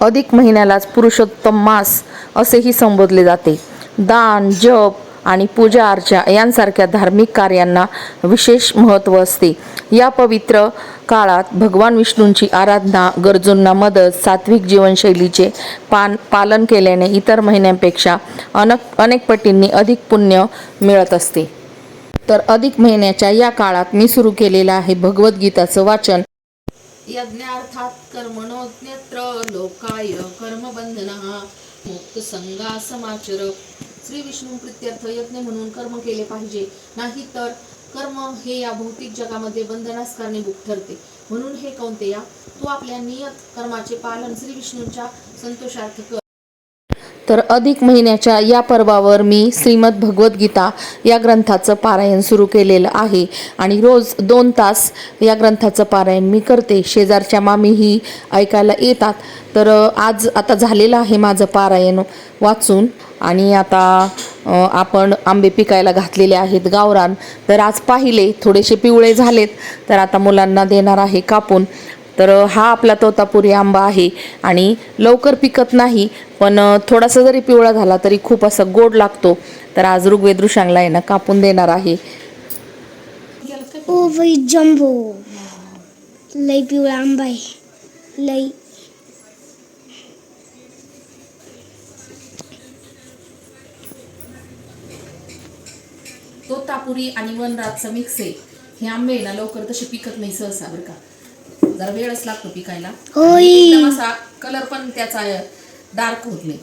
अधिक महिन्यालाच पुरुषोत्तम मास असेही संबोधले जाते. दान, जप आणि पूजा अर्चा यांसारख्या धार्मिक कार्यांना विशेष महत्त्व असते. या पवित्र काळात भगवान विष्णूंची आराधना, गरजूंना मदत, सात्विक जीवनशैलीचे पालन केल्याने इतर महिन्यांपेक्षा अनेक पटींनी अधिक पुण्य मिळत असते. तर अधिक महिन्याच्या या काळात मी सुरू केलेलं आहे भगवद्गीताचं वाचन. यज्ञार्थात कर्मणोऽन्यत्र लोकाय कर्मबंधनः मुक्त संगा समाचर. श्री विष्णू प्रित्यर्थ यज्ञ म्हणून कर्म केले पाहिजे, नाही तर कर्म हे या भौतिक जगामध्ये बंधनास कारणीभूत ठरते. म्हणून हे कौंतेया, तू आपल्या नियत कर्माचे पालन श्री विष्णूंच्या संतोषार्थ कर. तर अधिक महिन्याच्या या पर्वावर मी श्रीमद भगवद्गीता या ग्रंथाचं पारायण सुरू केलेलं आहे आणि रोज 2 तास या ग्रंथाचं पारायण मी करते. शेजारच्या मामीही ऐकायला येतात. तर आज आता झालेलं आहे माझं पारायण वाचून. आणि आता आपण आंबे पिकायला घातलेले आहेत गावरान. तर आज पाहिले थोडेसे पिवळे झालेत, तर आता मुलांना देणार आहे कापून. तर हा आपला तोतापुरी आंबा आहे आणि लवकर पिकत नाही, पण थोडासा जरी पिवळा झाला तरी खूप असा गोड लागतो. तर आज ऋग्वेद ऋषांगला आहे ना कापून देणार आहे. ओ बाई जम्बो, लई पिवळा आंबा आहे, लई. तोतापुरी आणि वनराजचं मिक्स आहे. हे आंबे ना लवकर तसे पिकत नाही सहसा, बरं का, जरा वेळच लागतो पिकायला. एकदम असा कलर पण त्याचा डार्क होत नाही.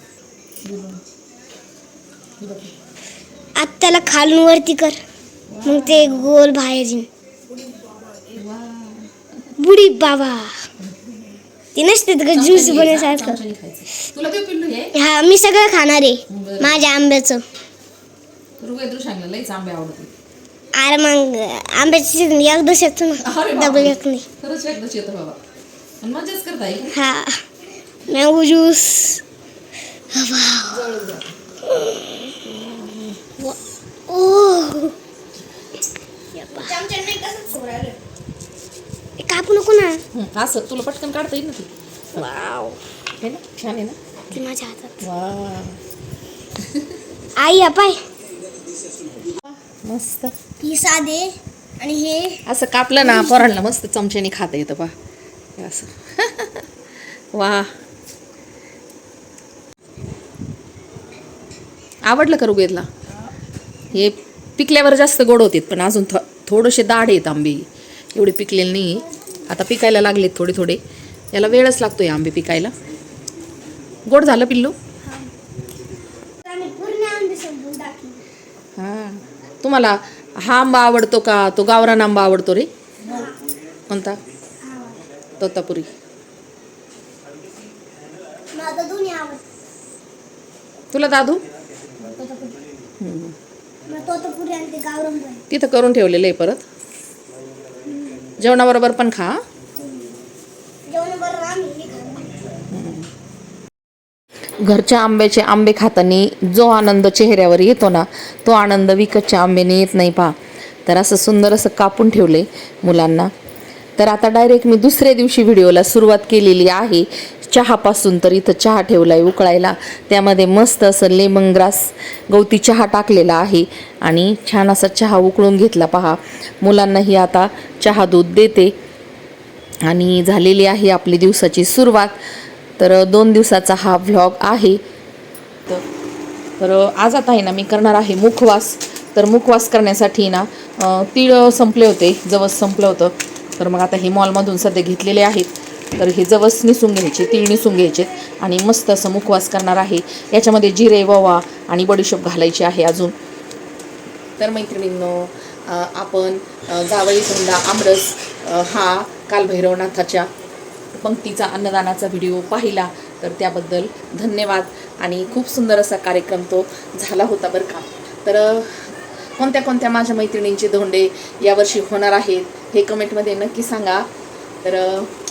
आता त्याला खालून वरती कर, मग ते गोल बाहेर येईल. बुडी बाबा, ते नसते ज्यूस बनवण्यासारखं. तुला ते पिल्लू आहे? हा, मी सगळं खाणार आहे माझ्या आंब्याचं. ऋग्वेद ऋषांगला लईच आंबे आवडते. अरे मग आंब्याची एकदाच येतो ना, डबल येत नाही. खरंच एकदाच येतं बाबा, आणि मजाच करता येईल. हा, मँगो ज्यूस. कापू नको ना, असं तुला पटकन काढता येईल ना ते. वाव, है ना, छान आहे ना ते माझ्या हातात. वा, आई पाय मस्त. ही साधे आणि हे असं कापलं ना पोरांना मस्त चमच्याने खाता येतं पा असं. वा, आवडलं का ऋग्वेदला? हे पिकल्यावर जास्त गोड होते, पण अजून थोडेसे दाढ आहेत आंबे, एवढे पिकलेले नाही. आता पिकायला लागलेत थोडे थोडे, याला वेळच लागतो या आंबे पिकायला. गोड झालं पिल्लू? हां, तुम्हाला हा आंबा आवडतो का तो गावरान आंबा आवडतो रे? कोणता? तोतापुरी. तुला दादू? तिथं करून ठेवलेलं आहे परत. जेवणाबरोबर पण खा. घरच्या आंब्याचे आंबे खाताना जो आनंद चेहऱ्यावर येतो ना, तो आनंद विकतच्या आंब्याने येत नाही पहा. तर असं सुंदर असं कापून ठेवले मुलांना. तर आता डायरेक्ट मी दुसऱ्या दिवशी व्हिडिओला सुरुवात केलेली आहे चहापासून. तर इथं चहा ठेवला आहे उकळायला, त्यामध्ये मस्त असं लेमन ग्रास गवती चहा टाकलेला आहे आणि छान असा चहा उकळून घेतला पहा. मुलांनाही आता चहा दूध देते आणि झालेली आहे आपली दिवसाची सुरुवात. तर 2 दिवसाचा हा व्लॉग आहे. तर आज आता आहे ना मी करणार आहे मुखवास. तर मुखवास करण्यासाठी ना तीळ संपले होते, जवस संपलं होतं. तर मग आता हे मॉलमधून सध्या घेतलेले आहेत. तर हे जवस निसून घ्यायचे, तीळ निसून घ्यायचे आणि मस्त असं मुखवास करणार आहे. याच्यामध्ये जिरे, ओवा आणि बडीशोप घालायची आहे अजून. तर मैत्रिणींनो, आपण जावळी धोंडा आमरस हा काल भैरवनाथाच्या पंक्तीचा अन्नदानाचा व्हिडिओ पाहिला, तर त्याबद्दल धन्यवाद. आणि खूप सुंदर असा कार्यक्रम तो झाला होता बरं का. तर कोणत्या कोणत्या माझ्या मैत्रिणींचे धोंडे यावर्षी होणार आहेत हे कमेंटमध्ये नक्की सांगा. तर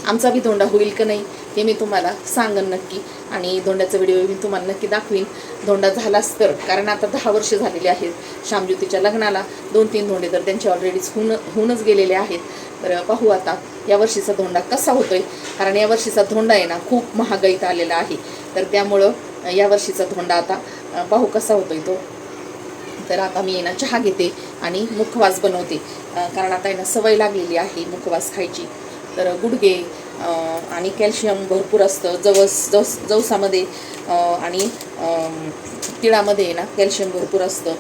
आमचा बी धोंडा होईल का नाही हे मी तुम्हाला सांगन नक्की, आणि धोंड्याचा व्हिडिओ मी तुम्हाला नक्की दाखवीन धोंडा झालाच तर. कारण आता 10 वर्ष झालेली आहेत श्यामज्योतीच्या लग्नाला. 2-3 धोंडे तर त्यांचे ऑलरेडीच होऊनच गेलेले आहेत. तर पाहू आता या वर्षीचा धोंडा कसा होतोय. कारण या वर्षीचा धोंडा आहे ना खूप महागाईत आलेला आहे. तर त्यामुळं या वर्षीचा धोंडा आता पाहू कसा होतोय तो. तर आता मी ना चहा घेते आणि मुखवास बनवते. कारण आता ना सवय लागलेली आहे मुखवास खायची. तर गुडघे आणि कॅल्शियम भरपूर असतं जवसामध्ये आणि तिळामध्ये ना कॅल्शियम भरपूर असतं.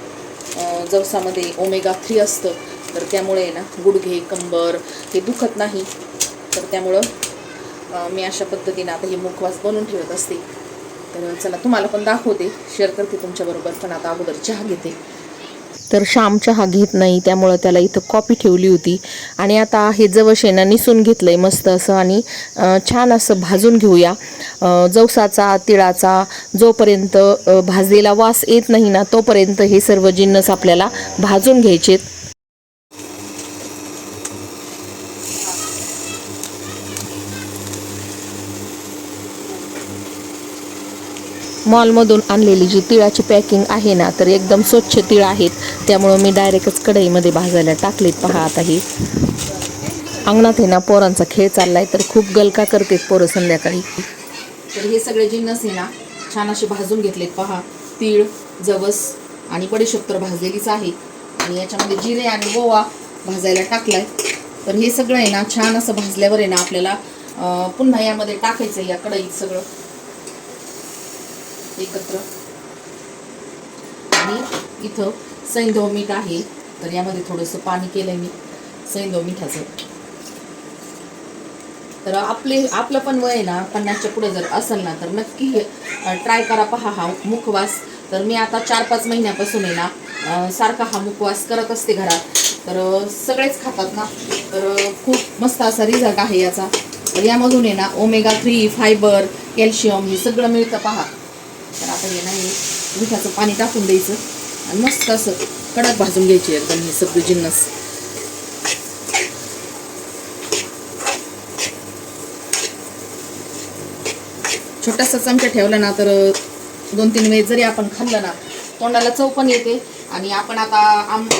जवसामध्ये ओमेगा 3 असतं. तर त्यामुळे ना गुडघे कंबर हे दुखत नाही. तर त्यामुळं मी अशा पद्धतीने आता हे मुखवास बनवून ठेवत असते. तर चला तुम्हाला पण दाखवते, शेअर करते तुमच्याबरोबर. पण आता अगोदर चहा घेते. तर श्याम चहा घेत नाही, त्यामुळं त्याला इथं कॉफी ठेवली होती. आणि आता हे जवस आहे ना निसून घेतलंय मस्त असं, आणि छान असं भाजून घेऊया. जवसाचा तिळाचा जोपर्यंत भाजलेला वास येत नाही ना तोपर्यंत हे सर्व जिन्नस आपल्याला भाजून घ्यायचेत. मॉलमधून आणलेली जी तिळाची पॅकिंग आहे ना तर एकदम स्वच्छ तिळ आहेत. त्यामुळं मी डायरेक्टच कढईमध्ये भाजायला टाकलेत. पहा आता हे अंगणात आहे ना पोरांचा खेळ चाललाय. तर खूप गलका करतात पोरं संध्याकाळी. तर हे सगळे जिन्नस आहे ना छान असे भाजून घेतलेत. पहा तीळ, जवस आणि बडीशेप तर भाजलेलीच आहे. आणि याच्यामध्ये जिरे आणि ओवा भाजायला टाकलाय. तर हे सगळं आहे ना छान असं भाजल्यावर आहे ना आपल्याला पुन्हा यामध्ये टाकायचं या कढईत सगळं एकत्र. आणि इथं सैंधव मीठ आहे. तर यामध्ये थोडंसं पाणी केलंय मी सैंधव मिठाचं. तर आपलं पण वय ना 50च्या पुढे जर असेल ना तर नक्की ट्राय करा. पहा हा मुखवास. तर मी आता 4-5 महिन्यापासून आहे ना सारखा हा मुखवास करत असते घरात. तर सगळेच खातात ना. तर खूप मस्त असा रिझल्ट आहे याचा. तर यामधून आहे ना ओमेगा 3 फायबर कॅल्शियम हे सगळं मिळतं. पहा तर आता हे नाही मिठाचं पाणी टाकून द्यायचं आणि मस्त असं कडक भाजून घ्यायचे एकदम हे सगळे जिन्नस. छोटासा चमचा ठेवला ना तर 2-3 वेळेस जरी आपण खाल्लं ना तोंडाला चव पण येते. आणि आपण आता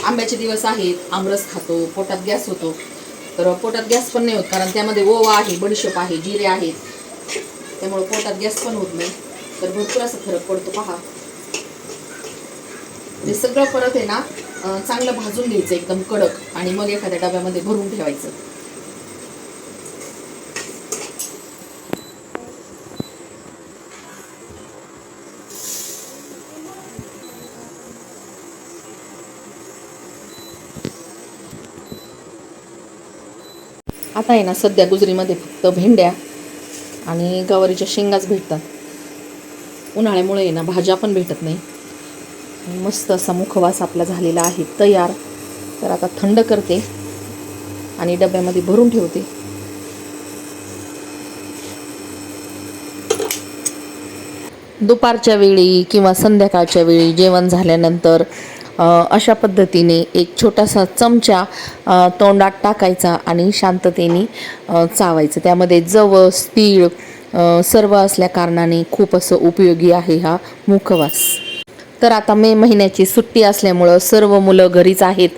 आंब्याचे दिवस आहेत, आमरस खातो, पोटात गॅस होतो. तर पोटात गॅस पण नाही होत कारण त्यामध्ये ओवा आहे, बडीशेप आहे, जिरे आहेत. त्यामुळे पोटात गॅस पण होत नाही. तर भरपूर असं फरक पडतो. पहा हे सगळं परत आहे ना चांगलं भाजून घ्यायचं एकदम कडक. आणि मग एखाद्या डब्यामध्ये भरून ठेवायचं. आता आहे ना सध्या गुजरीमध्ये फक्त भेंड्या आणि गवारीच्या शेंगाच भेटतात. उन्हाळ्यामुळे आहे ना भाज्या पण भेटत नाही. मस्त असा मुखवास आपला झालेला आहे तयार. तर आता थंड करते आणि डब्यामध्ये भरून ठेवते. दुपारच्या वेळी किंवा संध्याकाळच्या वेळी जेवण झाल्यानंतर अशा पद्धतीने एक छोटासा चमचा तोंडात टाकायचा आणि शांततेने चावायचं. त्यामध्ये जवस तीळ सर्व असल्या कारणाने खूप असं उपयोगी आहे हा मुखवास. तर आता मे महिन्याची सुट्टी असल्यामुळं सर्व मुलं घरीच आहेत.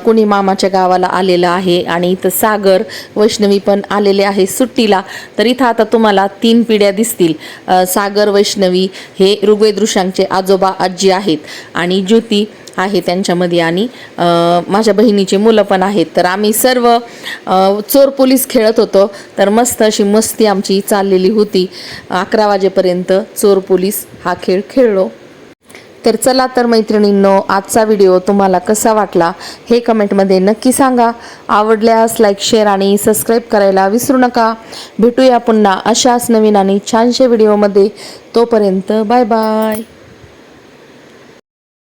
कोणी मामाच्या गावाला आलेलं आहे आणि इथं सागर वैष्णवी पण आलेले आहे सुट्टीला. तर इथं आता तुम्हाला 3 पिढ्या दिसतील. सागर वैष्णवी हे ऋग्वेद ऋषांचे आजोबा आजी आहेत आणि ज्योती आहे त्यांच्यामध्ये. आणि माझ्या बहिणीची मुलं पण आहेत. तर आम्ही सर्व चोर पोलीस खेळत होतो. तर मस्त अशी मस्ती आमची चाललेली होती. 11 वाजेपर्यंत चोर पोलीस हा खेळ खेळलो. तर चला तर मैत्रिणींनो, आजचा व्हिडिओ तुम्हाला कसा वाटला हे कमेंटमध्ये नक्की सांगा. आवडल्यास लाईक, शेअर आणि सबस्क्राईब करायला विसरू नका. भेटूया पुन्हा अशाच नवीन आणि छानशा व्हिडिओमध्ये. तोपर्यंत बाय बाय.